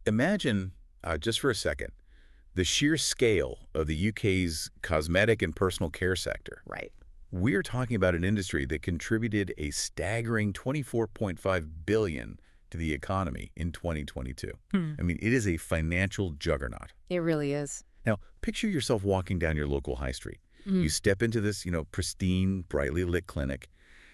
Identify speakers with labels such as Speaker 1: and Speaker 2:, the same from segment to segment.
Speaker 1: Imagine, just for a second, the sheer scale of the UK's cosmetic and personal care sector.
Speaker 2: Right.
Speaker 1: We're talking about an industry that contributed a staggering 24.5 billion to the economy in 2022.
Speaker 2: Hmm.
Speaker 1: I mean, it is a financial juggernaut.
Speaker 2: It really is.
Speaker 1: Now, picture yourself walking down your local high street. You step into this, pristine, brightly lit clinic,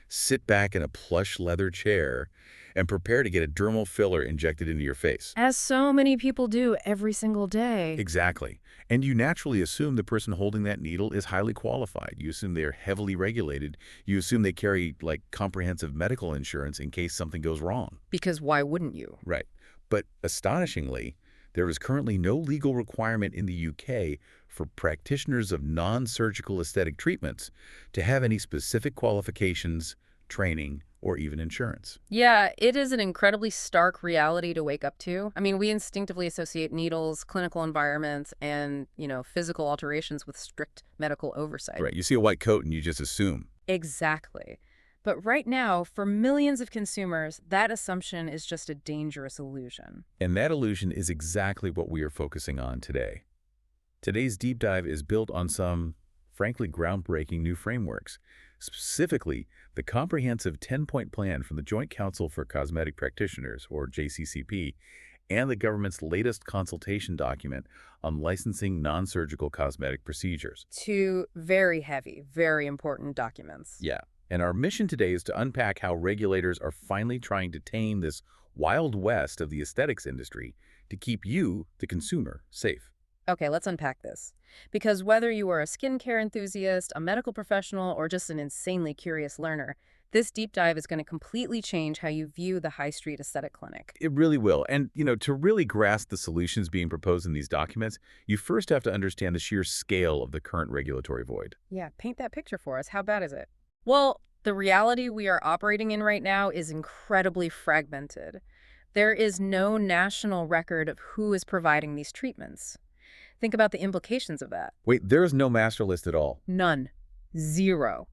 Speaker 1: sit back in a plush leather chair, and prepare to get a dermal filler injected into your face.
Speaker 2: As so many people do every single day.
Speaker 1: Exactly. And you naturally assume the person holding that needle is highly qualified. You assume they're heavily regulated. You assume they carry, like, comprehensive medical insurance in case something goes wrong.
Speaker 2: Because why wouldn't you?
Speaker 1: Right. But astonishingly, there is currently no legal requirement in the UK for practitioners of non-surgical aesthetic treatments to have any specific qualifications, training, or even insurance.
Speaker 2: Yeah, it is an incredibly stark reality to wake up to. I mean, we instinctively associate needles, clinical environments, and, physical alterations with strict medical oversight.
Speaker 1: Right. You see a white coat and you just assume.
Speaker 2: Exactly. But right now, for millions of consumers, that assumption is just a dangerous illusion.
Speaker 1: And that illusion is exactly what we are focusing on today. Today's deep dive is built on some, frankly, groundbreaking new frameworks. Specifically, the comprehensive 10-point plan from the Joint Council for Cosmetic Practitioners, or JCCP, and the government's latest consultation document on licensing non-surgical cosmetic procedures.
Speaker 2: Two very heavy, very important documents.
Speaker 1: Yeah. And our mission today is to unpack how regulators are finally trying to tame this wild west of the aesthetics industry to keep you, the consumer, safe.
Speaker 2: Okay, let's unpack this. Because whether you are a skincare enthusiast, a medical professional, or just an insanely curious learner, this deep dive is going to completely change how you view the high street aesthetic clinic.
Speaker 1: It really will. And, to really grasp the solutions being proposed in these documents, you first have to understand the sheer scale of the current regulatory void.
Speaker 2: Yeah, paint that picture for us. How bad is it? Well, the reality we are operating in right now is incredibly fragmented. There is no national record of who is providing these treatments. Think about the implications of that.
Speaker 1: Wait, there is no master list at all.
Speaker 2: None. Zero.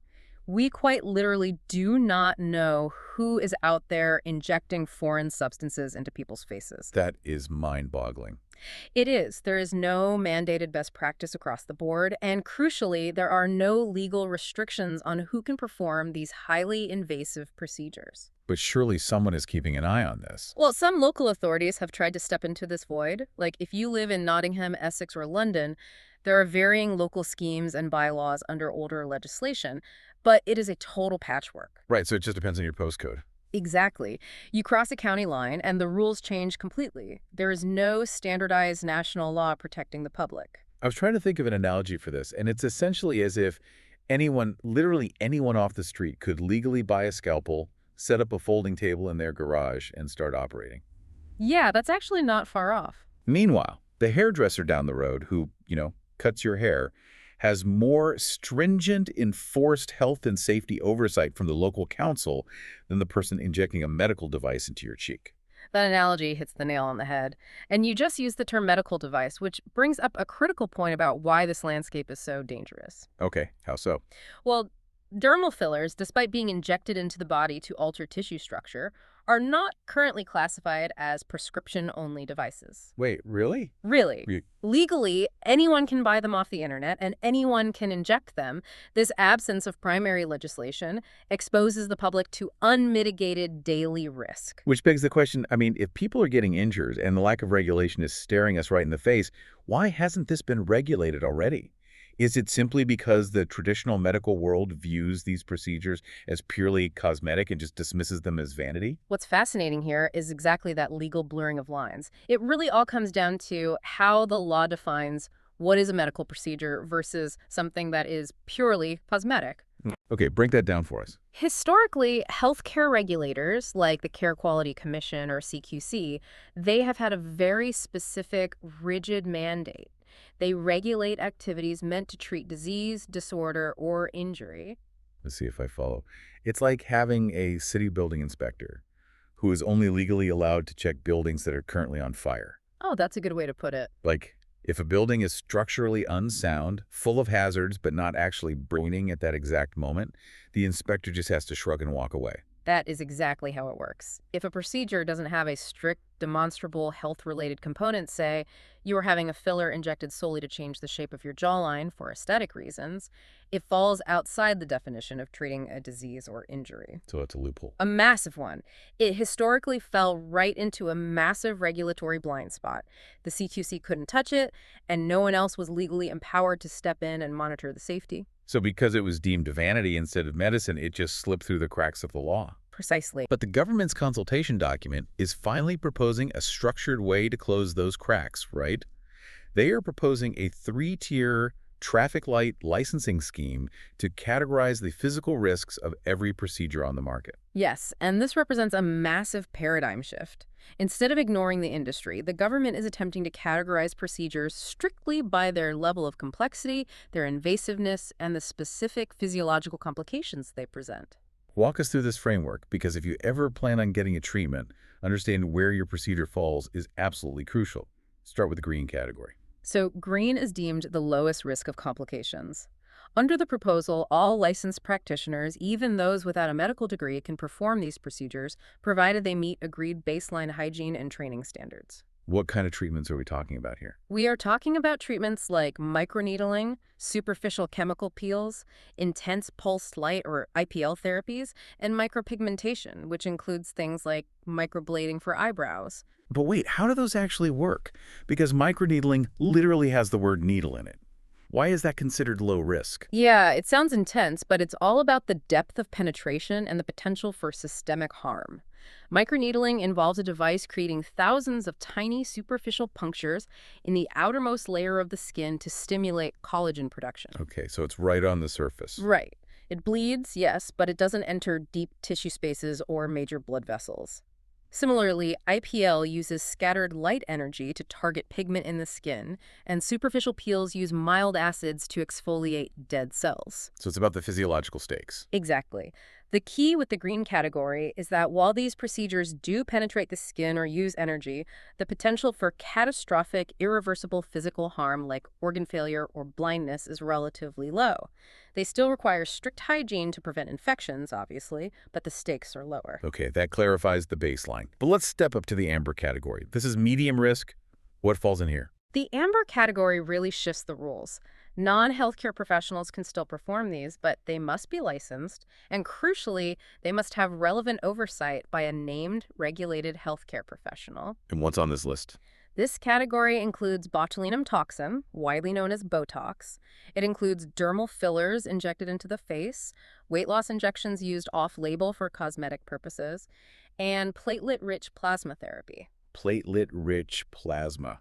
Speaker 2: We quite literally do not know who is out there injecting foreign substances into people's faces.
Speaker 1: That is mind-boggling.
Speaker 2: It is. There is no mandated best practice across the board, and crucially, there are no legal restrictions on who can perform these highly invasive procedures.
Speaker 1: But surely someone is keeping an eye on this.
Speaker 2: Well, some local authorities have tried to step into this void. Like, if you live in Nottingham, Essex, or London, there are varying local schemes and bylaws under older legislation, but it is a total patchwork.
Speaker 1: Right, so it just depends on your postcode.
Speaker 2: Exactly. You cross a county line and the rules change completely. There is no standardized national law protecting the public.
Speaker 1: I was trying to think of an analogy for this, and it's essentially as if anyone, literally anyone off the street could legally buy a scalpel, set up a folding table in their garage, and start operating.
Speaker 2: Yeah, that's actually not far off.
Speaker 1: Meanwhile, the hairdresser down the road who, cuts your hair, has more stringent, enforced health and safety oversight from the local council than the person injecting a medical device into your cheek.
Speaker 2: That analogy hits the nail on the head. And you just used the term medical device, which brings up a critical point about why this landscape is so dangerous.
Speaker 1: Okay, how so?
Speaker 2: Well, dermal fillers, despite being injected into the body to alter tissue structure, are not currently classified as prescription-only devices.
Speaker 1: Wait, really?
Speaker 2: Really.
Speaker 1: Re-
Speaker 2: Legally, anyone can buy them off the internet and anyone can inject them. This absence of primary legislation exposes the public to unmitigated daily risk.
Speaker 1: Which begs the question, if people are getting injured and the lack of regulation is staring us right in the face, why hasn't this been regulated already? Is it simply because the traditional medical world views these procedures as purely cosmetic and just dismisses them as vanity?
Speaker 2: What's fascinating here is exactly that legal blurring of lines. It really all comes down to how the law defines what is a medical procedure versus something that is purely cosmetic.
Speaker 1: Okay, break that down for us.
Speaker 2: Historically, healthcare regulators, like the Care Quality Commission or CQC, they have had a very specific, rigid mandate. They regulate activities meant to treat disease, disorder, or injury.
Speaker 1: Let's see if I follow. It's like having a city building inspector who is only legally allowed to check buildings that are currently on fire.
Speaker 2: Oh, that's a good way to put it.
Speaker 1: Like, if a building is structurally unsound, full of hazards, but not actually burning at that exact moment, the inspector just has to shrug and walk away.
Speaker 2: That is exactly how it works. If a procedure doesn't have a strict, demonstrable health-related component, say you are having a filler injected solely to change the shape of your jawline for aesthetic reasons, it falls outside the definition of treating a disease or injury.
Speaker 1: So it's a loophole.
Speaker 2: A massive one. It historically fell right into a massive regulatory blind spot. The CQC couldn't touch it, and no one else was legally empowered to step in and monitor the safety.
Speaker 1: So because it was deemed vanity instead of medicine, it just slipped through the cracks of the law.
Speaker 2: Precisely.
Speaker 1: But the government's consultation document is finally proposing a structured way to close those cracks, right? They are proposing a 3-tier traffic light licensing scheme to categorize the physical risks of every procedure on the market.
Speaker 2: Yes, and this represents a massive paradigm shift. Instead of ignoring the industry, the government is attempting to categorize procedures strictly by their level of complexity, their invasiveness, and the specific physiological complications they present.
Speaker 1: Walk us through this framework, because if you ever plan on getting a treatment, understanding where your procedure falls is absolutely crucial. Start with the green category.
Speaker 2: So green is deemed the lowest risk of complications. Under the proposal, all licensed practitioners, even those without a medical degree, can perform these procedures, provided they meet agreed baseline hygiene and training standards.
Speaker 1: What kind of treatments are we talking about here?
Speaker 2: We are talking about treatments like microneedling, superficial chemical peels, intense pulsed light or IPL therapies, and micropigmentation, which includes things like microblading for eyebrows.
Speaker 1: But wait, how do those actually work? Because microneedling literally has the word needle in it. Why is that considered low risk?
Speaker 2: Yeah, it sounds intense, but it's all about the depth of penetration and the potential for systemic harm. Microneedling involves a device creating thousands of tiny superficial punctures in the outermost layer of the skin to stimulate collagen production.
Speaker 1: Okay, so it's right on the surface.
Speaker 2: Right. It bleeds, yes, but it doesn't enter deep tissue spaces or major blood vessels. Similarly, IPL uses scattered light energy to target pigment in the skin, and superficial peels use mild acids to exfoliate dead cells.
Speaker 1: So it's about the physiological stakes.
Speaker 2: Exactly. The key with the green category is that while these procedures do penetrate the skin or use energy, the potential for catastrophic, irreversible physical harm like organ failure or blindness is relatively low. They still require strict hygiene to prevent infections, obviously, but the stakes are lower.
Speaker 1: Okay, that clarifies the baseline. But let's step up to the amber category. This is medium risk. What falls in here?
Speaker 2: The amber category really shifts the rules. Non-healthcare professionals can still perform these, but they must be licensed, and crucially, they must have relevant oversight by a named, regulated healthcare professional.
Speaker 1: And what's on this list?
Speaker 2: This category includes botulinum toxin, widely known as Botox. It includes dermal fillers injected into the face, weight loss injections used off-label for cosmetic purposes, and platelet-rich plasma therapy.
Speaker 1: Platelet-rich plasma.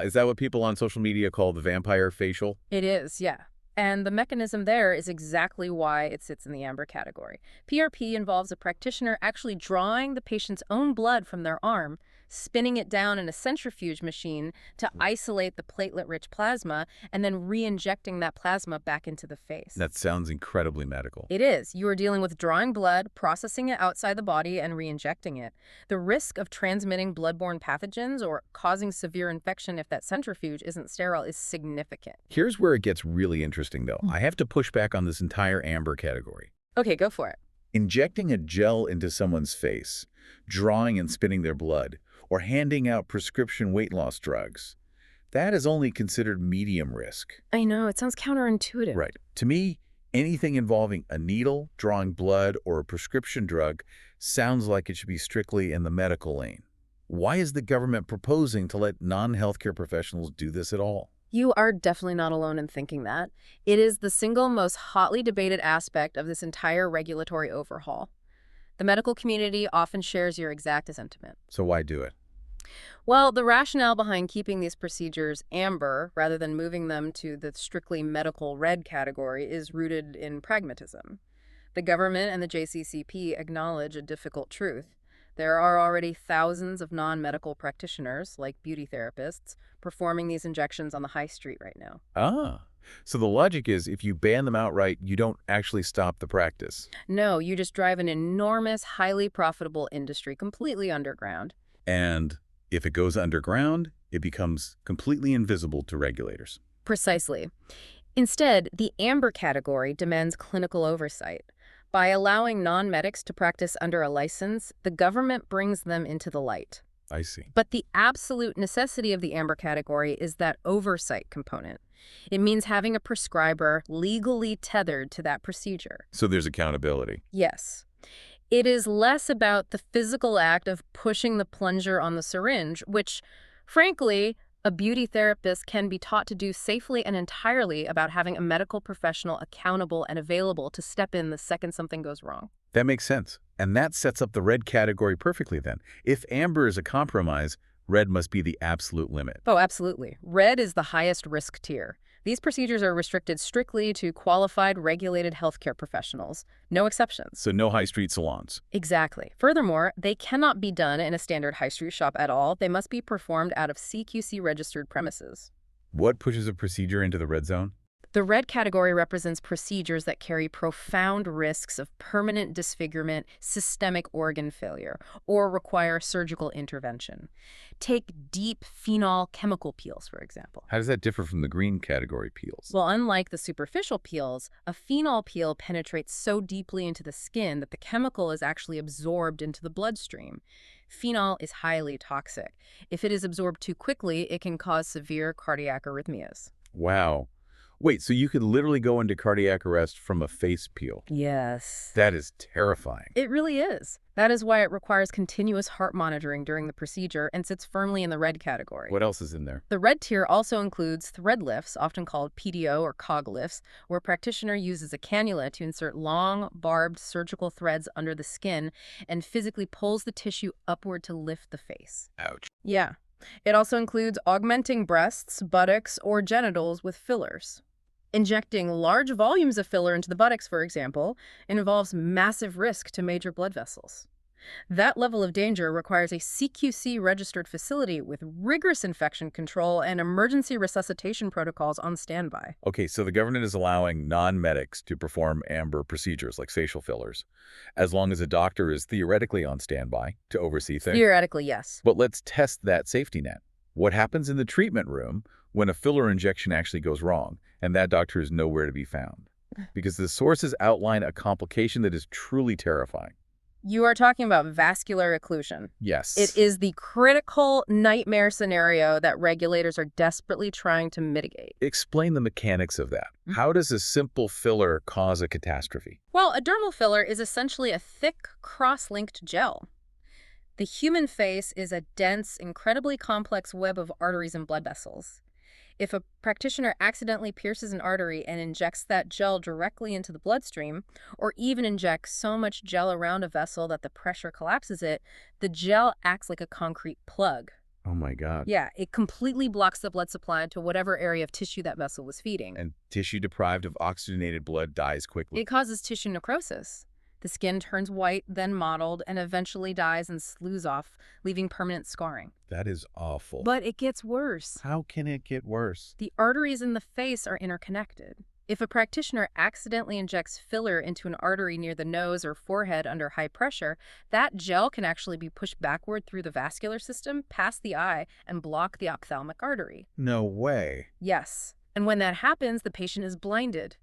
Speaker 1: Is that what people on social media call the vampire facial?
Speaker 2: It is, yeah. And the mechanism there is exactly why it sits in the amber category. PRP involves a practitioner actually drawing the patient's own blood from their arm, spinning it down in a centrifuge machine to isolate the platelet-rich plasma, and then re-injecting that plasma back into the face.
Speaker 1: That sounds incredibly medical.
Speaker 2: It is. You are dealing with drawing blood, processing it outside the body, and re-injecting it. The risk of transmitting bloodborne pathogens or causing severe infection if that centrifuge isn't sterile is significant.
Speaker 1: Here's where it gets really interesting, though. I have to push back on this entire amber category.
Speaker 2: Okay, go for it.
Speaker 1: Injecting a gel into someone's face, drawing and spinning their blood, or handing out prescription weight loss drugs, that is only considered medium risk.
Speaker 2: I know, it sounds counterintuitive.
Speaker 1: Right. To me, anything involving a needle, drawing blood, or a prescription drug sounds like it should be strictly in the medical lane. Why is the government proposing to let non-healthcare professionals do this at all?
Speaker 2: You are definitely not alone in thinking that. It is the single most hotly debated aspect of this entire regulatory overhaul. The medical community often shares your exact sentiment.
Speaker 1: So why do it?
Speaker 2: Well, the rationale behind keeping these procedures amber rather than moving them to the strictly medical red category is rooted in pragmatism. The government and the JCCP acknowledge a difficult truth. There are already thousands of non-medical practitioners, like beauty therapists, performing these injections on the high street right now.
Speaker 1: Ah, so the logic is if you ban them outright, you don't actually stop the practice.
Speaker 2: No, you just drive an enormous, highly profitable industry completely underground.
Speaker 1: And if it goes underground, it becomes completely invisible to regulators.
Speaker 2: Precisely. Instead, the amber category demands clinical oversight. By allowing non-medics to practice under a license, the government brings them into the light.
Speaker 1: I see.
Speaker 2: But the absolute necessity of the amber category is that oversight component. It means having a prescriber legally tethered to that procedure.
Speaker 1: So there's accountability.
Speaker 2: Yes. It is less about the physical act of pushing the plunger on the syringe, which, frankly, a beauty therapist can be taught to do safely, and entirely about having a medical professional accountable and available to step in the second something goes wrong.
Speaker 1: That makes sense. And that sets up the red category perfectly then. If amber is a compromise, red must be the absolute limit.
Speaker 2: Oh, absolutely. Red is the highest risk tier. These procedures are restricted strictly to qualified, regulated healthcare professionals. No exceptions.
Speaker 1: So no high street salons.
Speaker 2: Exactly. Furthermore, they cannot be done in a standard high street shop at all. They must be performed out of CQC-registered premises.
Speaker 1: What pushes a procedure into the red zone?
Speaker 2: The red category represents procedures that carry profound risks of permanent disfigurement, systemic organ failure, or require surgical intervention. Take deep phenol chemical peels, for example.
Speaker 1: How does that differ from the green category peels?
Speaker 2: Well, unlike the superficial peels, a phenol peel penetrates so deeply into the skin that the chemical is actually absorbed into the bloodstream. Phenol is highly toxic. If it is absorbed too quickly, it can cause severe cardiac arrhythmias.
Speaker 1: Wow. Wait, so you could literally go into cardiac arrest from a face peel?
Speaker 2: Yes.
Speaker 1: That is terrifying.
Speaker 2: It really is. That is why it requires continuous heart monitoring during the procedure and sits firmly in the red category.
Speaker 1: What else is in there?
Speaker 2: The red tier also includes thread lifts, often called PDO or COG lifts, where a practitioner uses a cannula to insert long, barbed surgical threads under the skin and physically pulls the tissue upward to lift the face.
Speaker 1: Ouch.
Speaker 2: Yeah. It also includes augmenting breasts, buttocks, or genitals with fillers. Injecting large volumes of filler into the buttocks, for example, involves massive risk to major blood vessels. That level of danger requires a CQC-registered facility with rigorous infection control and emergency resuscitation protocols on standby.
Speaker 1: Okay, so the government is allowing non-medics to perform amber procedures like facial fillers, as long as a doctor is theoretically on standby to oversee things.
Speaker 2: Theoretically, yes.
Speaker 1: But let's test that safety net. What happens in the treatment room when a filler injection actually goes wrong and that doctor is nowhere to be found? Because the sources outline a complication that is truly terrifying.
Speaker 2: You are talking about vascular occlusion.
Speaker 1: Yes.
Speaker 2: It is the critical nightmare scenario that regulators are desperately trying to mitigate.
Speaker 1: Explain the mechanics of that. How does a simple filler cause a catastrophe?
Speaker 2: Well, a dermal filler is essentially a thick, cross-linked gel. The human face is a dense, incredibly complex web of arteries and blood vessels. If a practitioner accidentally pierces an artery and injects that gel directly into the bloodstream, or even injects so much gel around a vessel that the pressure collapses it, the gel acts like a concrete plug.
Speaker 1: Oh my God.
Speaker 2: Yeah, it completely blocks the blood supply to whatever area of tissue that vessel was feeding.
Speaker 1: And tissue deprived of oxygenated blood dies quickly.
Speaker 2: It causes tissue necrosis. The skin turns white, then mottled, and eventually dies and sloughs off, leaving permanent scarring.
Speaker 1: That is awful.
Speaker 2: But it gets worse.
Speaker 1: How can it get worse?
Speaker 2: The arteries in the face are interconnected. If a practitioner accidentally injects filler into an artery near the nose or forehead under high pressure, that gel can actually be pushed backward through the vascular system, past the eye, and block the ophthalmic artery.
Speaker 1: No way.
Speaker 2: Yes. And when that happens, the patient is blinded.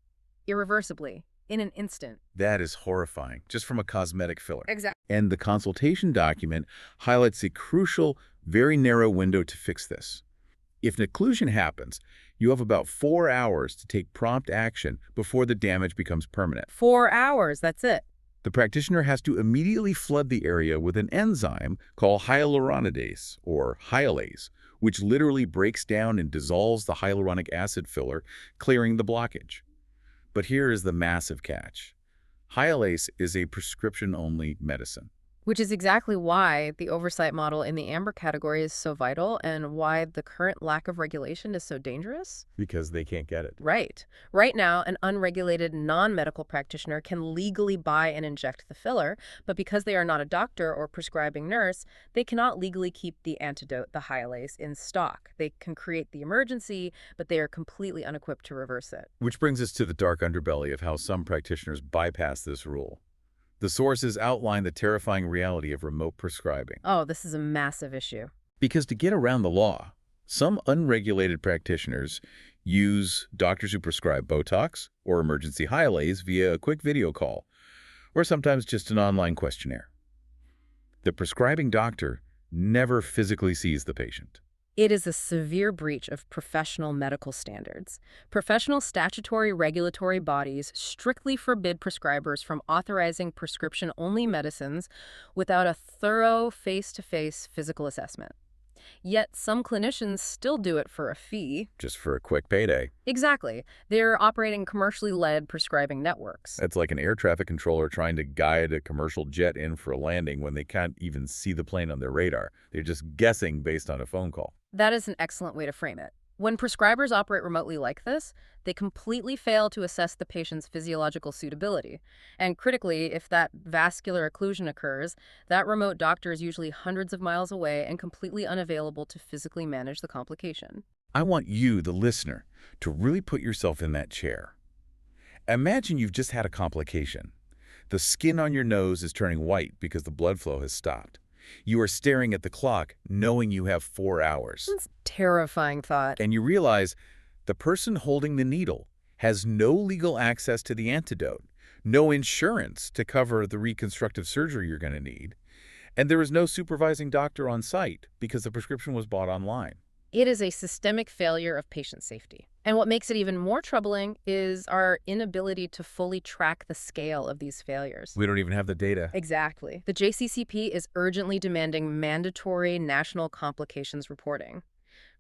Speaker 2: Irreversibly. In an instant.
Speaker 1: That is horrifying, just from a cosmetic filler.
Speaker 2: Exactly.
Speaker 1: And the consultation document highlights a crucial, very narrow window to fix this. If an occlusion happens, you have about 4 hours to take prompt action before the damage becomes permanent.
Speaker 2: 4 hours, that's it.
Speaker 1: The practitioner has to immediately flood the area with an enzyme called hyaluronidase, or hyalase, which literally breaks down and dissolves the hyaluronic acid filler, clearing the blockage. But here is the massive catch. Hyalase is a prescription-only medicine.
Speaker 2: Which is exactly why the oversight model in the amber category is so vital and why the current lack of regulation is so dangerous.
Speaker 1: Because they can't get it.
Speaker 2: Right. Right now, an unregulated non-medical practitioner can legally buy and inject the filler, but because they are not a doctor or prescribing nurse, they cannot legally keep the antidote, the hyalase, in stock. They can create the emergency, but they are completely unequipped to reverse it.
Speaker 1: Which brings us to the dark underbelly of how some practitioners bypass this rule. The sources outline the terrifying reality of remote prescribing.
Speaker 2: Oh, this is a massive issue.
Speaker 1: Because to get around the law, some unregulated practitioners use doctors who prescribe Botox or emergency hyalase via a quick video call. or sometimes just an online questionnaire. The prescribing doctor never physically sees the patient.
Speaker 2: It is a severe breach of professional medical standards. Professional statutory regulatory bodies strictly forbid prescribers from authorizing prescription-only medicines without a thorough face-to-face physical assessment. Yet some clinicians still do it for a fee.
Speaker 1: Just for a quick payday.
Speaker 2: Exactly. They're operating commercially led prescribing networks.
Speaker 1: That's like an air traffic controller trying to guide a commercial jet in for a landing when they can't even see the plane on their radar. They're just guessing based on a phone call.
Speaker 2: That is an excellent way to frame it. When prescribers operate remotely like this, they completely fail to assess the patient's physiological suitability. And critically, if that vascular occlusion occurs, that remote doctor is usually hundreds of miles away and completely unavailable to physically manage the complication.
Speaker 1: I want you, the listener, to really put yourself in that chair. Imagine you've just had a complication. The skin on your nose is turning white because the blood flow has stopped. You are staring at the clock, knowing you have 4 hours.
Speaker 2: That's a terrifying thought.
Speaker 1: And you realize the person holding the needle has no legal access to the antidote, no insurance to cover the reconstructive surgery you're going to need, and there is no supervising doctor on site because the prescription was bought online.
Speaker 2: It is a systemic failure of patient safety. And what makes it even more troubling is our inability to fully track the scale of these failures.
Speaker 1: We don't even have the data.
Speaker 2: Exactly. The JCCP is urgently demanding mandatory national complications reporting.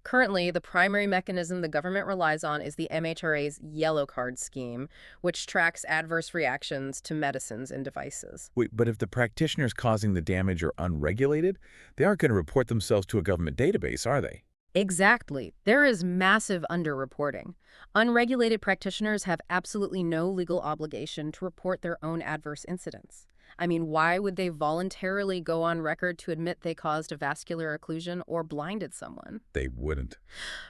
Speaker 2: Currently, the primary mechanism the government relies on is the MHRA's Yellow Card scheme, which tracks adverse reactions to medicines and devices.
Speaker 1: Wait, but if the practitioners causing the damage are unregulated, they aren't going to report themselves to a government database, are they?
Speaker 2: Exactly. There is massive underreporting. Unregulated practitioners have absolutely no legal obligation to report their own adverse incidents. I mean, why would they voluntarily go on record to admit they caused a vascular occlusion or blinded someone?
Speaker 1: They wouldn't.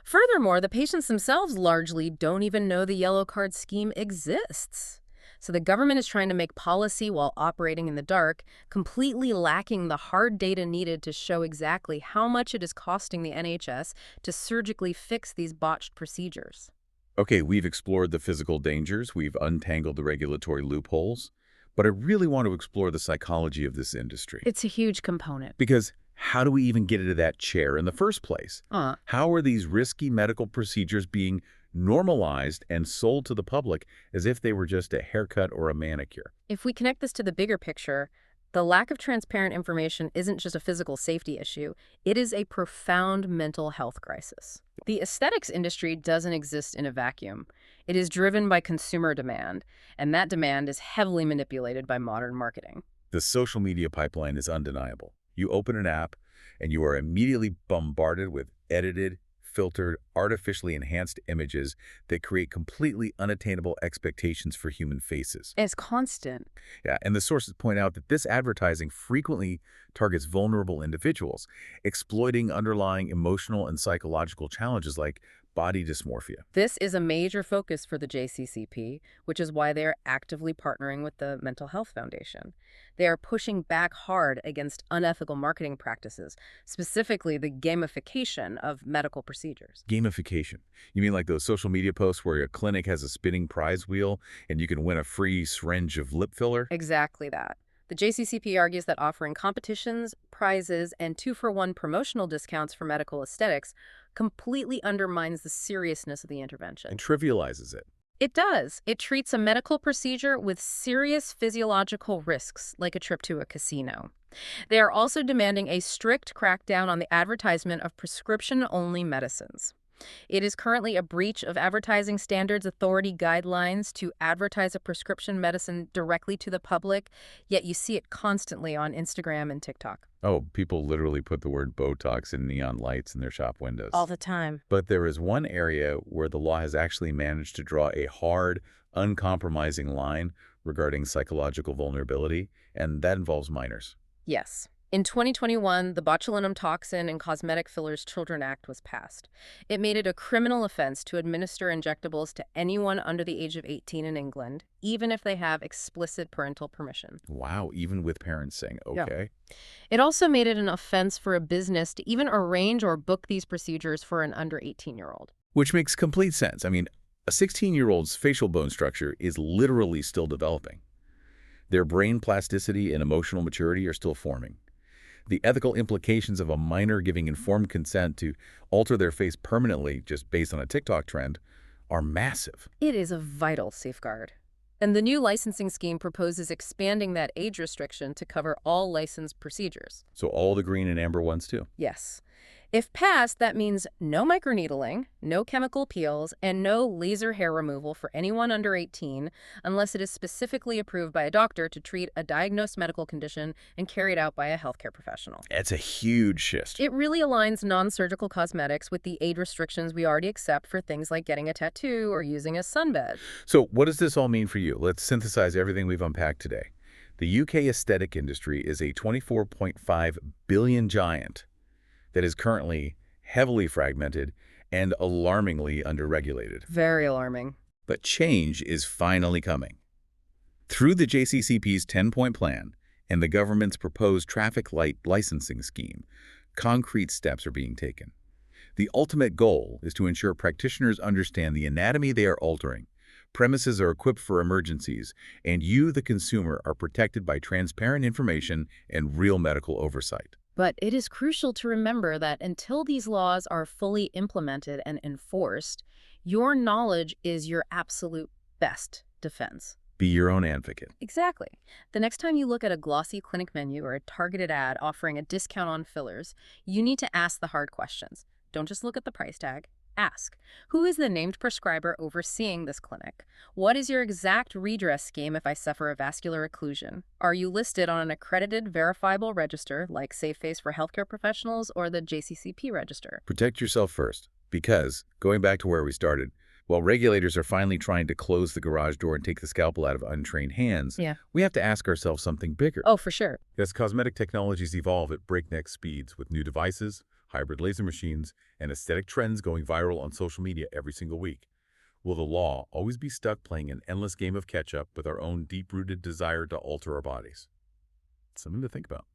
Speaker 2: Furthermore, the patients themselves largely don't even know the Yellow Card scheme exists. So the government is trying to make policy while operating in the dark, completely lacking the hard data needed to show exactly how much it is costing the NHS to surgically fix these botched procedures.
Speaker 1: Okay, we've explored the physical dangers, we've untangled the regulatory loopholes, but I really want to explore the psychology of this industry.
Speaker 2: It's a huge component.
Speaker 1: Because how do we even get into that chair in the first place? How are these risky medical procedures being normalized and sold to the public as if they were just a haircut or a manicure?
Speaker 2: If we connect this to the bigger picture, the lack of transparent information isn't just a physical safety issue, it is a profound mental health crisis. The aesthetics industry doesn't exist in a vacuum. It is driven by consumer demand, and that demand is heavily manipulated by modern marketing.
Speaker 1: The social media pipeline is undeniable. You open an app, and you are immediately bombarded with edited, filtered, artificially enhanced images that create completely unattainable expectations for human faces.
Speaker 2: It's constant.
Speaker 1: Yeah, and the sources point out that this advertising frequently targets vulnerable individuals, exploiting underlying emotional and psychological challenges like body dysmorphia.
Speaker 2: This is a major focus for the JCCP, which is why they are actively partnering with the Mental Health Foundation. They are pushing back hard against unethical marketing practices, specifically the gamification of medical procedures.
Speaker 1: Gamification? You mean like those social media posts where a clinic has a spinning prize wheel and you can win a free syringe of lip filler?
Speaker 2: Exactly that. The JCCP argues that offering competitions, prizes, and 2-for-1 promotional discounts for medical aesthetics completely undermines the seriousness of the intervention.
Speaker 1: And trivializes it.
Speaker 2: It does. It treats a medical procedure with serious physiological risks, like a trip to a casino. They are also demanding a strict crackdown on the advertisement of prescription-only medicines. It is currently a breach of Advertising Standards Authority guidelines to advertise a prescription medicine directly to the public, yet you see it constantly on Instagram and TikTok.
Speaker 1: Oh, people literally put the word Botox in neon lights in their shop windows.
Speaker 2: All the time.
Speaker 1: But there is one area where the law has actually managed to draw a hard, uncompromising line regarding psychological vulnerability, and that involves minors.
Speaker 2: Yes. In 2021, the Botulinum Toxin and Cosmetic Fillers Children Act was passed. It made it a criminal offense to administer injectables to anyone under the age of 18 in England, even if they have explicit parental permission.
Speaker 1: Wow, even with parents saying, okay.
Speaker 2: Yeah. It also made it an offense for a business to even arrange or book these procedures for an under 18-year-old.
Speaker 1: Which makes complete sense. I mean, a 16-year-old's facial bone structure is literally still developing. Their brain plasticity and emotional maturity are still forming. The ethical implications of a minor giving informed consent to alter their face permanently just based on a TikTok trend are massive.
Speaker 2: It is a vital safeguard. And the new licensing scheme proposes expanding that age restriction to cover all licensed procedures.
Speaker 1: So all the green and amber ones too.
Speaker 2: Yes. If passed, that means no microneedling, no chemical peels, and no laser hair removal for anyone under 18 unless it is specifically approved by a doctor to treat a diagnosed medical condition and carried out by a healthcare professional.
Speaker 1: That's a huge shift.
Speaker 2: It really aligns non-surgical cosmetics with the age restrictions we already accept for things like getting a tattoo or using a sunbed.
Speaker 1: So what does this all mean for you? Let's synthesize everything we've unpacked today. The UK aesthetic industry is a 24.5 billion giant that is currently heavily fragmented and alarmingly underregulated.
Speaker 2: Very alarming.
Speaker 1: But change is finally coming. Through the JCCP's 10-point plan and the government's proposed traffic light licensing scheme, concrete steps are being taken. The ultimate goal is to ensure practitioners understand the anatomy they are altering, premises are equipped for emergencies, and you, the consumer, are protected by transparent information and real medical oversight.
Speaker 2: But it is crucial to remember that until these laws are fully implemented and enforced, your knowledge is your absolute best defense.
Speaker 1: Be your own advocate.
Speaker 2: Exactly. The next time you look at a glossy clinic menu or a targeted ad offering a discount on fillers, you need to ask the hard questions. Don't just look at the price tag. Ask, who is the named prescriber overseeing this clinic? What is your exact redress scheme if I suffer a vascular occlusion? Are you listed on an accredited, verifiable register like SafeFace for healthcare professionals or the JCCP register?
Speaker 1: Protect yourself first, because, going back to where we started, while regulators are finally trying to close the garage door and take the scalpel out of untrained hands, we have to ask ourselves something bigger.
Speaker 2: Oh, for sure.
Speaker 1: As cosmetic technologies evolve at breakneck speeds with new devices, hybrid laser machines, and aesthetic trends going viral on social media every single week, will the law always be stuck playing an endless game of catch-up with our own deep-rooted desire to alter our bodies? Something to think about.